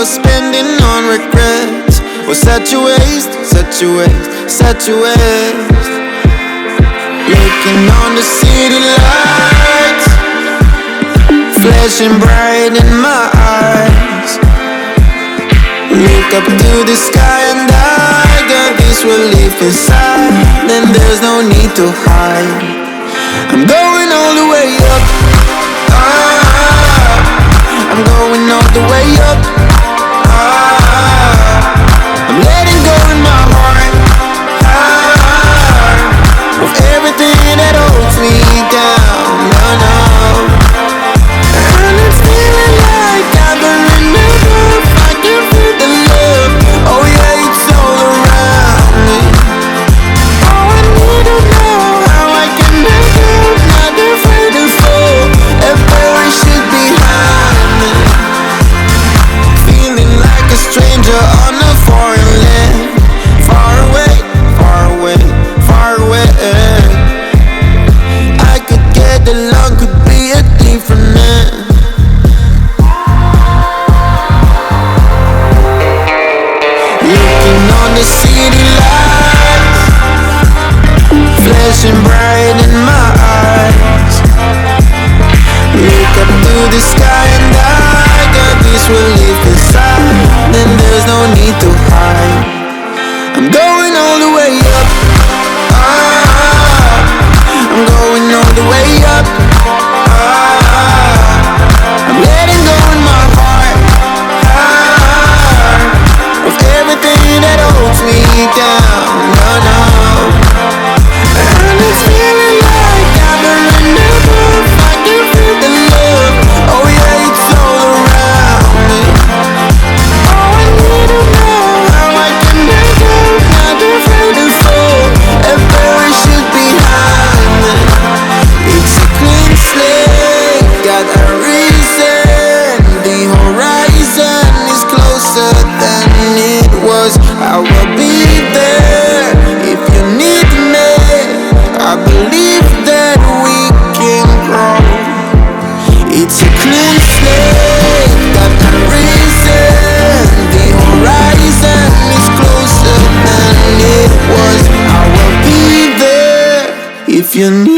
spending on regrets was such a waste, such a waste, such a waste. Looking on the city lights, flashing bright in my eyes. Look up to the sky and I got this relief inside. Then there's no need to hide. I'm going all the way up. I'm going all the way up. I'm letting go in my heart of everything that holds me down. No, no. And it's feeling like I've been enough. I can feel the love. Oh yeah, it's all around me. Oh, I need to know how I can make it. Not afraid to fall. If there should behind me. Feeling like a stranger on a foreign land. Far away, far away, far away. I could get along, could be a different man. Looking on the city lights, flashing bright in my eyes. Look up to the sky and I got this relief inside. Then there's no need to hide. I'm going all the way up. I'm going all the way up. I'm letting go in my heart of everything that holds me down. No, no. And it's feeling like I've been enough. I can feel the love. Oh yeah, it's all around me. Oh, I need to know how I can make it. Not afraid to fall. If there should behind me. It's a clean slate, got a reason. The horizon is closer than it was. I will be there if you need me. I believe that we can grow. It's a clean slate, got a reason. The horizon is closer than it was. I will be there if you need